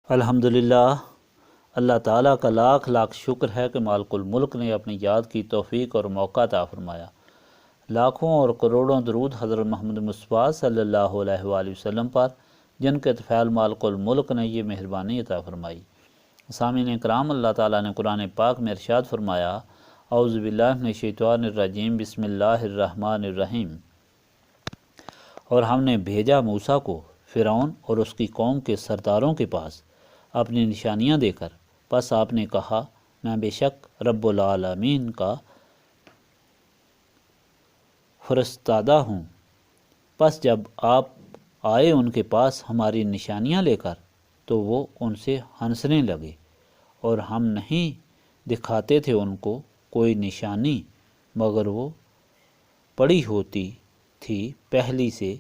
الحمدللہ، اللہ تعالیٰ کا لاکھ لاکھ شکر ہے کہ مالک الملک نے اپنی یاد کی توفیق اور موقع عطا فرمایا۔ لاکھوں اور کروڑوں درود حضرت محمد مصطفیٰ صلی اللہ علیہ وآلہ وسلم پر، جن کے طفیل مالک الملک نے یہ مہربانی عطا فرمائی۔ سامعین اکرام، اللہ تعالیٰ نے قرآن پاک میں ارشاد فرمایا، اعوذ باللہ من الشیطان الرجیم، بسم اللہ الرحمن الرحیم۔ اور ہم نے بھیجا موسیٰ کو فرعون اور اس کی قوم کے سرداروں کے پاس اپنی نشانیاں دے کر، پس آپ نے کہا، میں بے شک رب العالمین کا فرستادہ ہوں۔ پس جب آپ آئے ان کے پاس ہماری نشانیاں لے کر، تو وہ ان سے ہنسنے لگے، اور ہم نہیں دکھاتے تھے ان کو کوئی نشانی مگر وہ پڑی ہوتی تھی پہلی سے،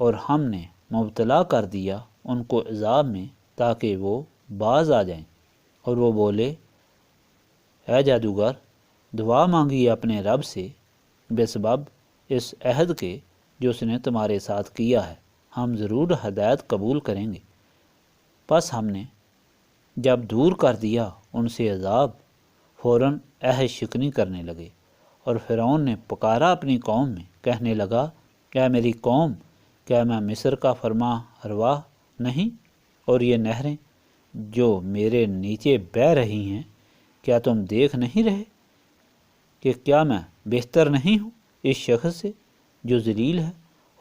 اور ہم نے مبتلا کر دیا ان کو عذاب میں تاکہ وہ باز آ جائیں۔ اور وہ بولے، اے جادوگر، دعا مانگی اپنے رب سے بے سبب اس عہد کے جو اس نے تمہارے ساتھ کیا ہے، ہم ضرور ہدایت قبول کریں گے۔ پس ہم نے جب دور کر دیا ان سے عذاب، فوراً عہد شکنی کرنے لگے، اور فرعون نے پکارا اپنی قوم میں، کہنے لگا، اے میری قوم، کیا میں مصر کا فرما روا نہیں؟ اور یہ نہریں جو میرے نیچے بہہ رہی ہیں، کیا تم دیکھ نہیں رہے کہ کیا میں بہتر نہیں ہوں اس شخص سے جو ذلیل ہے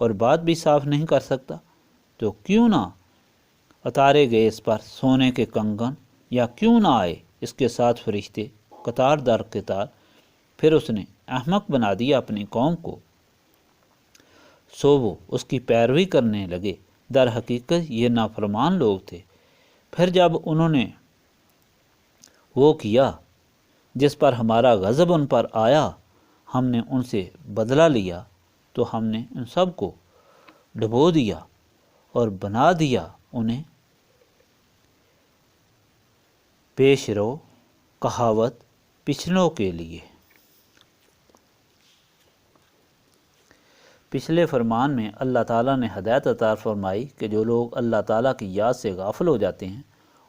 اور بات بھی صاف نہیں کر سکتا؟ تو کیوں نہ اتارے گئے اس پر سونے کے کنگن، یا کیوں نہ آئے اس کے ساتھ فرشتے قطار در قطار؟ پھر اس نے احمق بنا دیا اپنی قوم کو، سو وہ اس کی پیروی کرنے لگے۔ در حقیقت یہ نافرمان لوگ تھے۔ پھر جب انہوں نے وہ کیا جس پر ہمارا غضب ان پر آیا، ہم نے ان سے بدلہ لیا، تو ہم نے ان سب کو ڈبو دیا اور بنا دیا انہیں پیش رو کہاوت پچھلوں کے لیے۔ پچھلے فرمان میں اللہ تعالیٰ نے ہدایت عطا فرمائی کہ جو لوگ اللہ تعالیٰ کی یاد سے غافل ہو جاتے ہیں،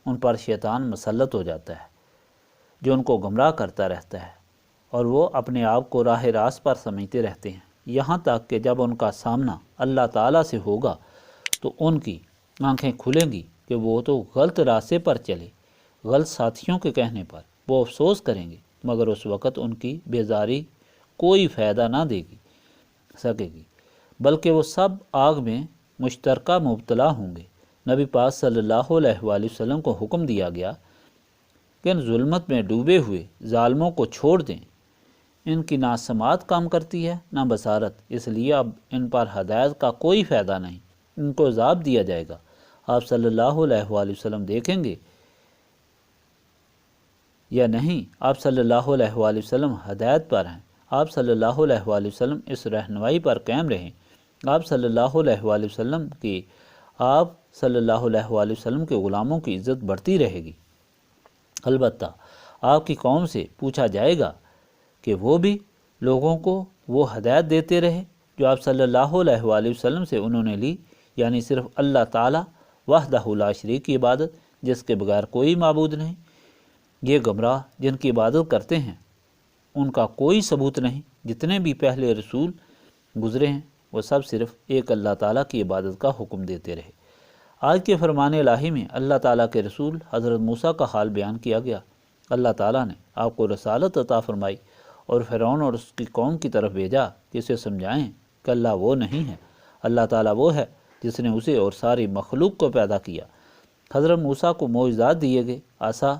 ان پر شیطان مسلط ہو جاتا ہے، جو ان کو گمراہ کرتا رہتا ہے، اور وہ اپنے آپ کو راہ راست پر سمجھتے رہتے ہیں، یہاں تک کہ جب ان کا سامنا اللہ تعالیٰ سے ہوگا تو ان کی آنکھیں کھلیں گی کہ وہ تو غلط راستے پر چلے۔ غلط ساتھیوں کے کہنے پر وہ افسوس کریں گے، مگر اس وقت ان کی بیزاری کوئی فائدہ نہ دے سکے گی، بلکہ وہ سب آگ میں مشترکہ مبتلا ہوں گے۔ نبی پاک صلی اللہ علیہ وآلہ وسلم کو حکم دیا گیا کہ ان ظلمت میں ڈوبے ہوئے ظالموں کو چھوڑ دیں، ان کی نہ سماعت کام کرتی ہے نہ بصارت، اس لیے اب ان پر ہدایت کا کوئی فائدہ نہیں، ان کو عذاب دیا جائے گا۔ آپ صلی اللہ علیہ وآلہ وسلم دیکھیں گے یا نہیں، آپ صلی اللہ علیہ وآلہ وسلم ہدایت پر ہیں، آپ صلی اللہ علیہ وآلہ وسلم اس رہنمائی پر قائم رہیں، آپ صلی اللہ علیہ وآلہ وسلم کے غلاموں کی عزت بڑھتی رہے گی۔ البتہ آپ کی قوم سے پوچھا جائے گا کہ وہ بھی لوگوں کو وہ ہدایت دیتے رہے جو آپ صلی اللہ علیہ وآلہ وسلم سے انہوں نے لی، یعنی صرف اللہ تعالیٰ وحدہ لا شریک کی عبادت، جس کے بغیر کوئی معبود نہیں۔ یہ گمراہ جن کی عبادت کرتے ہیں ان کا کوئی ثبوت نہیں، جتنے بھی پہلے رسول گزرے ہیں وہ سب صرف ایک اللہ تعالیٰ کی عبادت کا حکم دیتے رہے۔ آج کے فرمان الہی میں اللہ تعالیٰ کے رسول حضرت موسیٰ کا حال بیان کیا گیا۔ اللہ تعالیٰ نے آپ کو رسالت عطا فرمائی اور فرعون اور اس کی قوم کی طرف بھیجا کہ اسے سمجھائیں کہ اللہ وہ نہیں ہے، اللہ تعالیٰ وہ ہے جس نے اسے اور ساری مخلوق کو پیدا کیا۔ حضرت موسیٰ کو معجزات دیے گئے، عصا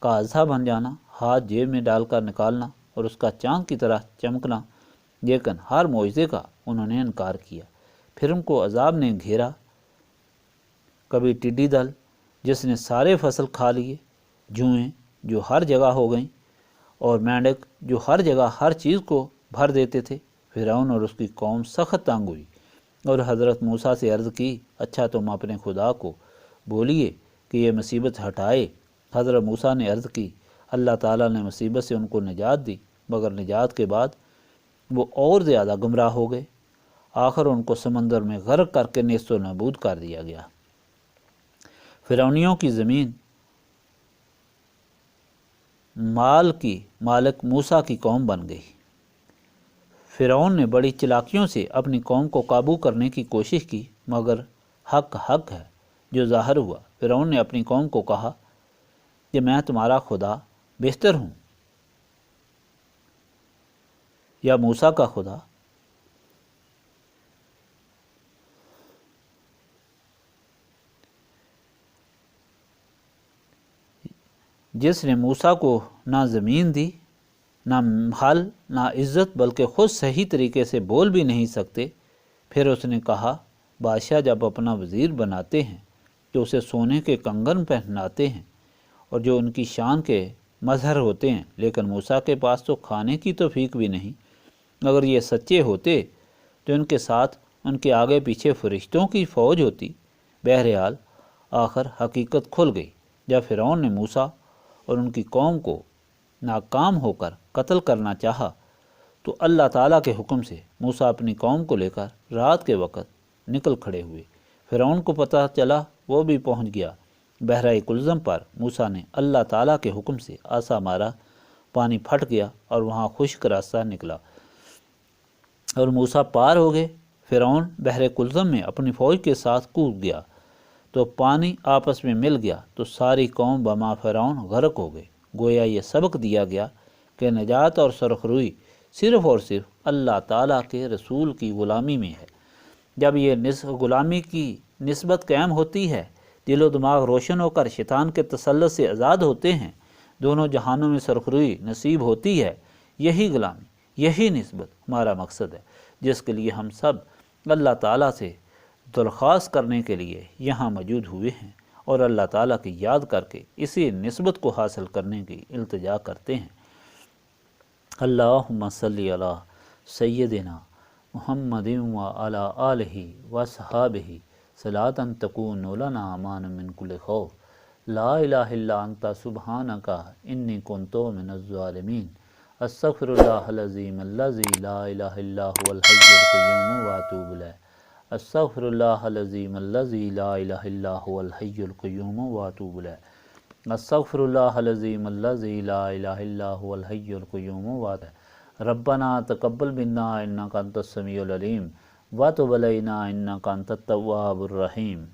کا اعضا بن جانا، ہاتھ جیب میں ڈال کر نکالنا اور اس کا چاند کی طرح چمکنا، لیکن ہر معجزے کا انہوں نے انکار کیا۔ پھر ان کو عذاب نے گھیرا، کبھی ٹڈی دل جس نے سارے فصل کھا لیے، جوئیں جو ہر جگہ ہو گئیں، اور مینڈک جو ہر جگہ ہر چیز کو بھر دیتے تھے۔ فرعون اور اس کی قوم سخت تنگ ہوئی اور حضرت موسیٰ سے عرض کی، اچھا تم اپنے خدا کو بولیے کہ یہ مصیبت ہٹائے۔ حضرت موسیٰ نے عرض کی، اللہ تعالیٰ نے مصیبت سے ان کو نجات دی، مگر نجات کے بعد وہ اور زیادہ گمراہ ہو گئے، آخر ان کو سمندر میں غرق کر کے نیست و نابود کر دیا گیا۔ فرعونیوں کی زمین مال کی مالک موسیٰ کی قوم بن گئی۔ فرعون نے بڑی چلاکیوں سے اپنی قوم کو قابو کرنے کی کوشش کی، مگر حق حق ہے جو ظاہر ہوا۔ فرعون نے اپنی قوم کو کہا کہ میں تمہارا خدا بہتر ہوں یا موسیٰ کا خدا؟ جس نے موسیٰ کو نہ زمین دی، نہ محل، نہ عزت، بلکہ خود صحیح طریقے سے بول بھی نہیں سکتے۔ پھر اس نے کہا بادشاہ جب اپنا وزیر بناتے ہیں تو اسے سونے کے کنگن پہناتے ہیں اور جو ان کی شان کے مظہر ہوتے ہیں، لیکن موسیٰ کے پاس تو کھانے کی توفیق بھی نہیں۔ اگر یہ سچے ہوتے تو ان کے ساتھ ان کے آگے پیچھے فرشتوں کی فوج ہوتی۔ بہرحال آخر حقیقت کھل گئی جب فرعون نے موسیٰ اور ان کی قوم کو ناکام ہو کر قتل کرنا چاہا تو اللہ تعالیٰ کے حکم سے موسیٰ اپنی قوم کو لے کر رات کے وقت نکل کھڑے ہوئے۔ فرعون کو پتہ چلا، وہ بھی پہنچ گیا۔ بحرۂ کلزم پر موسیٰ نے اللہ تعالیٰ کے حکم سے عصا مارا، پانی پھٹ گیا اور وہاں خشک راستہ نکلا اور موسیٰ پار ہو گئے۔ فرعون بحر کلزم میں اپنی فوج کے ساتھ کود گیا تو پانی آپس میں مل گیا تو ساری قوم بما فرعون غرق ہو گئے۔ گویا یہ سبق دیا گیا کہ نجات اور سرخروئی صرف اور صرف اللہ تعالیٰ کے رسول کی غلامی میں ہے۔ جب یہ غلامی کی نسبت قائم ہوتی ہے، دل و دماغ روشن ہو کر شیطان کے تسلط سے آزاد ہوتے ہیں، دونوں جہانوں میں سرخروئی نصیب ہوتی ہے۔ یہی غلامی، یہی نسبت ہمارا مقصد ہے، جس کے لیے ہم سب اللہ تعالیٰ سے درخواست کرنے کے لیے یہاں موجود ہوئے ہیں اور اللہ تعالیٰ کی یاد کر کے اسی نسبت کو حاصل کرنے کی التجا کرتے ہیں۔ اللہم صلی علی سیدنا محمد و علی آلہ و صحابہ صلاۃ تکون لنا امان من کل خوف، لا الہ الا انت سبحانک انی کنت من الظالمین، استغفر اللہ العظیم الذی لا الہ الا هو الحی القیوم واتوب الیہ، استغفر اللہ العظیم الذی لا الہ الا هو الحی القیوم واتوب الیہ، استغفر اللہ العظیم الذی لا الہ الا هو الحی القیوم واتوب الیہ، ربنا تقبل منا انک انت السمیع العلیم وتب علینا انک انت التواب الرحیم۔